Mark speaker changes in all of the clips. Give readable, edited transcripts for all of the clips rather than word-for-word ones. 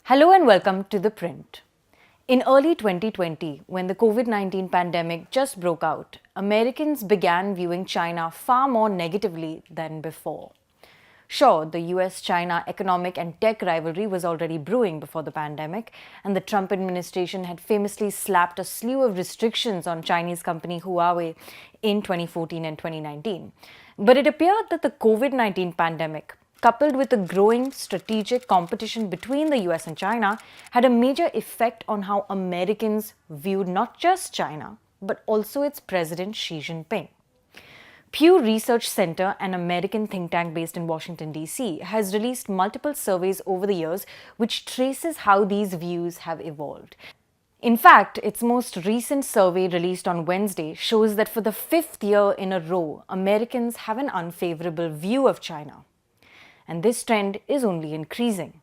Speaker 1: Hello and welcome to ThePrint. In early 2020, when the COVID-19 pandemic just broke out, Americans began viewing China far more negatively than before. Sure, the US-China economic and tech rivalry was already brewing before the pandemic, and the Trump administration had famously slapped a slew of restrictions on Chinese company Huawei in 2014 and 2019. But it appeared that the COVID-19 pandemic, coupled with the growing strategic competition between the US and China, had a major effect on how Americans viewed not just China, but also its President Xi Jinping. Pew Research Center, an American think tank based in Washington, D.C., has released multiple surveys over the years which traces how these views have evolved. In fact, its most recent survey released on Wednesday shows that for the fifth year in a row, Americans have an unfavorable view of China. And this trend is only increasing.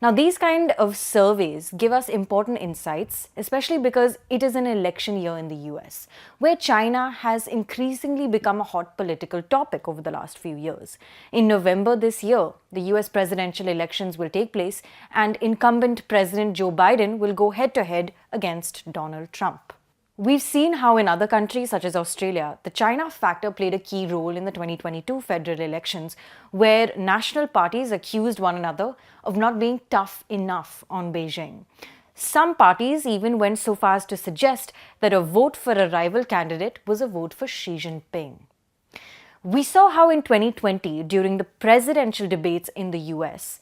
Speaker 1: Now, these kind of surveys give us important insights, especially because it is an election year in the US, where China has increasingly become a hot political topic over the last few years. In November this year, the US presidential elections will take place, and incumbent President Joe Biden will go head-to-head against Donald Trump. We've seen how in other countries such as Australia, the China factor played a key role in the 2022 federal elections, where national parties accused one another of not being tough enough on Beijing. Some parties even went so far as to suggest that a vote for a rival candidate was a vote for Xi Jinping. We saw how in 2020, during the presidential debates in the US,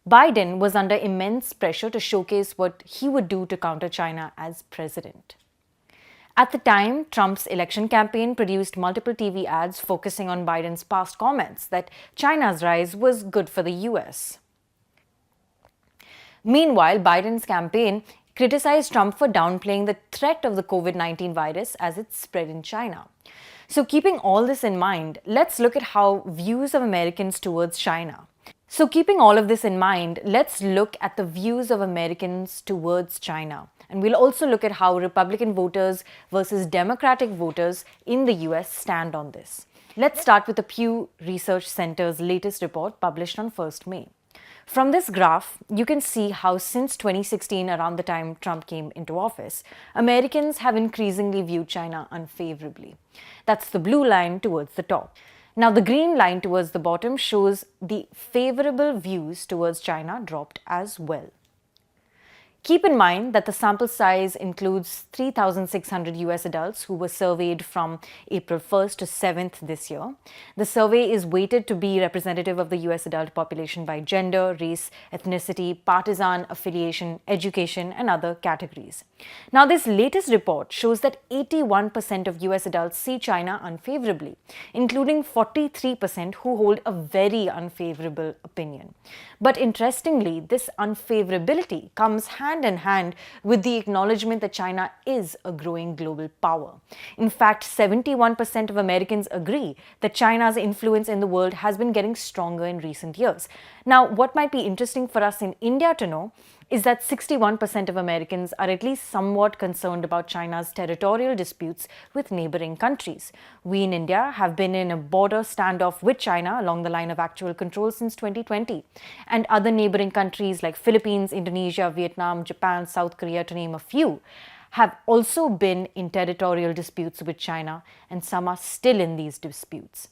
Speaker 1: Biden was under immense pressure to showcase what he would do to counter China as president. At the time, Trump's election campaign produced multiple TV ads focusing on Biden's past comments that China's rise was good for the US. Meanwhile, Biden's campaign criticized Trump for downplaying the threat of the COVID-19 virus as it spread in China. So keeping all this in mind, let's look at how views of Americans towards China. So keeping all of this in mind, let's look at the views of Americans towards China. And we'll also look at how Republican voters versus Democratic voters in the US stand on this. Let's start with the Pew Research Center's latest report published on 1st May. From this graph, you can see how since 2016, around the time Trump came into office, Americans have increasingly viewed China unfavorably. That's the blue line towards the top. Now, the green line towards the bottom shows the favorable views towards China dropped as well. Keep in mind that the sample size includes 3,600 US adults who were surveyed from April 1st to 7th this year. The survey is weighted to be representative of the US adult population by gender, race, ethnicity, partisan affiliation, education, and other categories. Now, this latest report shows that 81% of US adults see China unfavorably, including 43% who hold a very unfavorable opinion. But interestingly, this unfavorability comes hand in hand with the acknowledgement that China is a growing global power. In fact, 71% of Americans agree that China's influence in the world has been getting stronger in recent years. Now, what might be interesting for us in India to know is that 61% of Americans are at least somewhat concerned about China's territorial disputes with neighboring countries. We in India have been in a border standoff with China along the line of actual control since 2020. And other neighboring countries like Philippines, Indonesia, Vietnam, Japan, South Korea, to name a few, have also been in territorial disputes with China, and some are still in these disputes.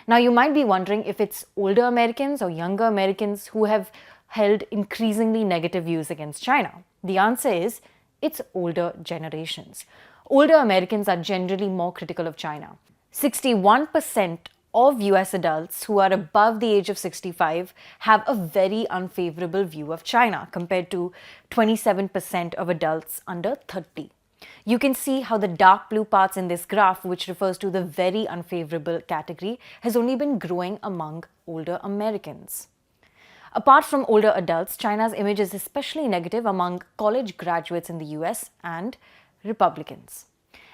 Speaker 1: Now, you might be wondering if it's older Americans or younger Americans who have held increasingly negative views against China. The answer is, it's older generations. Older Americans are generally more critical of China. 61% of US adults who are above the age of 65 have a very unfavorable view of China, compared to 27% of adults under 30. You can see how the dark blue parts in this graph, which refers to the very unfavorable category, has only been growing among older Americans. Apart from older adults, China's image is especially negative among college graduates in the US and Republicans.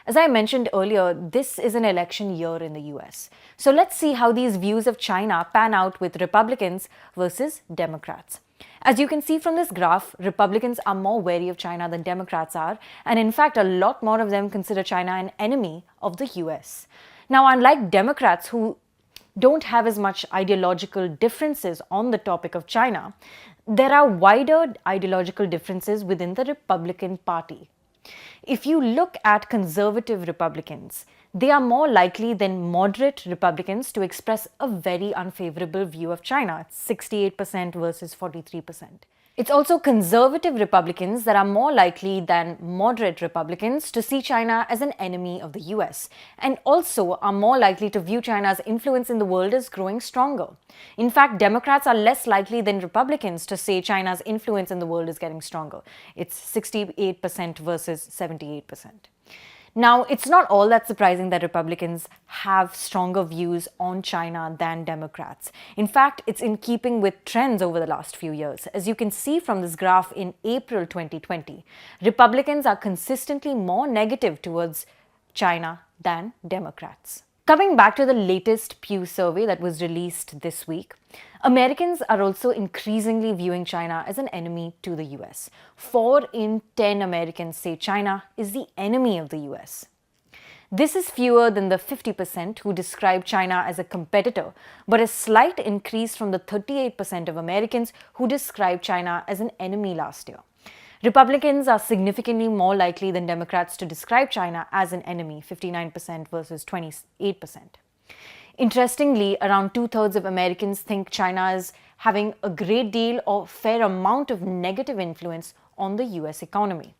Speaker 1: As I mentioned earlier, this is an election year in the US. So let's see how these views of China pan out with Republicans versus Democrats. As you can see from this graph, Republicans are more wary of China than Democrats are, and in fact, a lot more of them consider China an enemy of the US. Now, unlike Democrats who don't have as much ideological differences on the topic of China, there are wider ideological differences within the Republican Party. If you look at conservative Republicans, they are more likely than moderate Republicans to express a very unfavorable view of China. It's 68% versus 43%. It's also conservative Republicans that are more likely than moderate Republicans to see China as an enemy of the US, and also are more likely to view China's influence in the world as growing stronger. In fact, Democrats are less likely than Republicans to say China's influence in the world is getting stronger. It's 68% versus 78%. Now, it's not all that surprising that Republicans have stronger views on China than Democrats. In fact, it's in keeping with trends over the last few years. As you can see from this graph in April 2020, Republicans are consistently more negative towards China than Democrats. Coming back to the latest Pew survey that was released this week, Americans are also increasingly viewing China as an enemy to the US. 4 in 10 Americans say China is the enemy of the US. This is fewer than the 50% who describe China as a competitor, but a slight increase from the 38% of Americans who described China as an enemy last year. Republicans are significantly more likely than Democrats to describe China as an enemy, 59% versus 28%. Interestingly, around 2/3 of Americans think China is having a great deal or fair amount of negative influence on the US economy.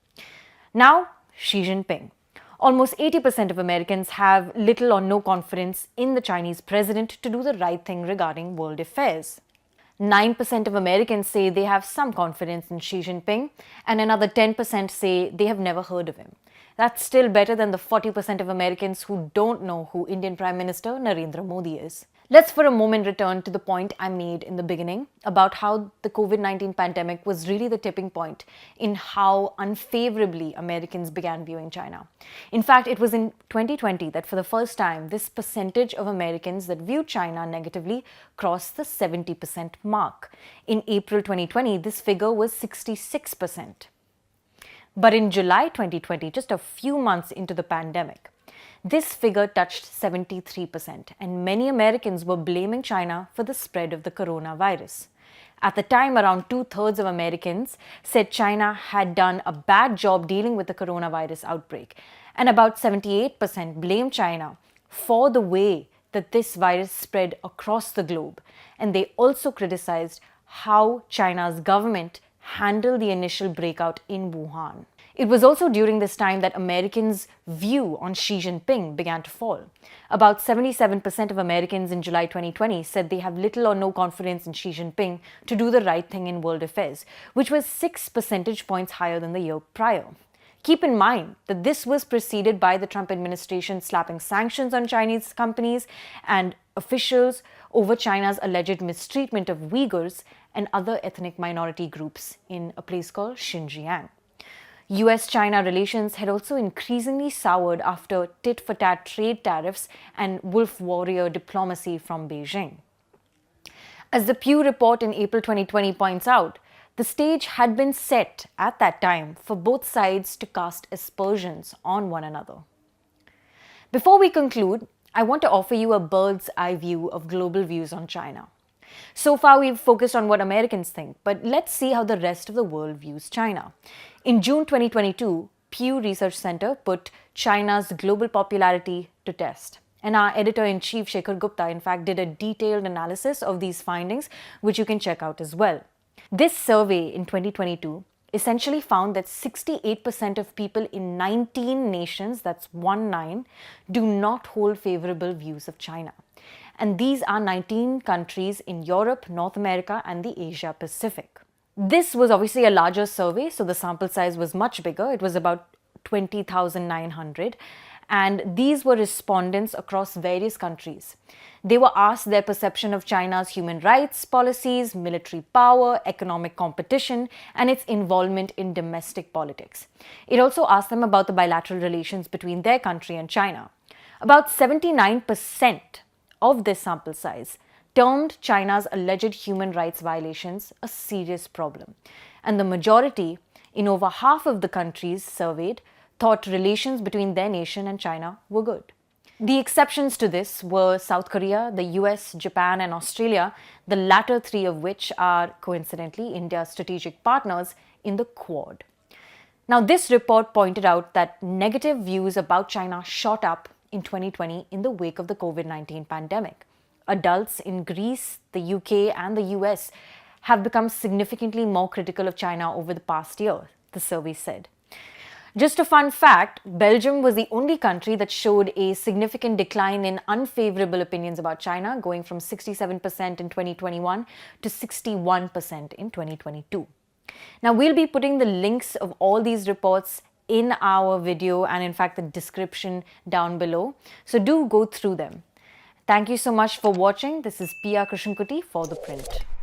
Speaker 1: Now, Xi Jinping. Almost 80% of Americans have little or no confidence in the Chinese president to do the right thing regarding world affairs. 9% of Americans say they have some confidence in Xi Jinping, and another 10% say they have never heard of him. That's still better than the 40% of Americans who don't know who Indian Prime Minister Narendra Modi is. Let's for a moment return to the point I made in the beginning about how the COVID-19 pandemic was really the tipping point in how unfavorably Americans began viewing China. In fact, it was in 2020 that for the first time, this percentage of Americans that viewed China negatively crossed the 70% mark. In April 2020, this figure was 66%. But in July 2020, just a few months into the pandemic, this figure touched 73%, and many Americans were blaming China for the spread of the coronavirus. At the time, around 2/3 of Americans said China had done a bad job dealing with the coronavirus outbreak, and about 78% blamed China for the way that this virus spread across the globe. And they also criticized how China's government handled the initial breakout in Wuhan. It was also during this time that Americans' view on Xi Jinping began to fall. About 77% of Americans in July 2020 said they have little or no confidence in Xi Jinping to do the right thing in world affairs, which was 6 percentage points higher than the year prior. Keep in mind that this was preceded by the Trump administration slapping sanctions on Chinese companies and officials over China's alleged mistreatment of Uyghurs and other ethnic minority groups in a place called Xinjiang. US-China relations had also increasingly soured after tit-for-tat trade tariffs and wolf warrior diplomacy from Beijing. As the Pew report in April 2020 points out, the stage had been set at that time for both sides to cast aspersions on one another. Before we conclude, I want to offer you a bird's eye view of global views on China. So far, we've focused on what Americans think, but let's see how the rest of the world views China. In June 2022, Pew Research Center put China's global popularity to test. And our editor-in-chief, Shekhar Gupta, in fact, did a detailed analysis of these findings, which you can check out as well. This survey in 2022 essentially found that 68% of people in 19 nations, that's 19, do not hold favorable views of China. And these are 19 countries in Europe, North America, and the Asia Pacific. This was obviously a larger survey, so the sample size was much bigger. It was about 20,900. And these were respondents across various countries. They were asked their perception of China's human rights policies, military power, economic competition, and its involvement in domestic politics. It also asked them about the bilateral relations between their country and China. About 79% of this sample size termed China's alleged human rights violations a serious problem. And the majority, in over half of the countries surveyed, thought relations between their nation and China were good. The exceptions to this were South Korea, the US, Japan, and Australia, the latter three of which are, coincidentally, India's strategic partners in the Quad. Now, this report pointed out that negative views about China shot up in 2020 in the wake of the COVID-19 pandemic. Adults in Greece, the UK, and the US have become significantly more critical of China over the past year, the survey said. Just a fun fact, Belgium was the only country that showed a significant decline in unfavorable opinions about China, going from 67% in 2021 to 61% in 2022. Now, we'll be putting the links of all these reports in our video and in fact the description down below. So do go through them. Thank you so much for watching. This is Pia Krishnankutty for ThePrint.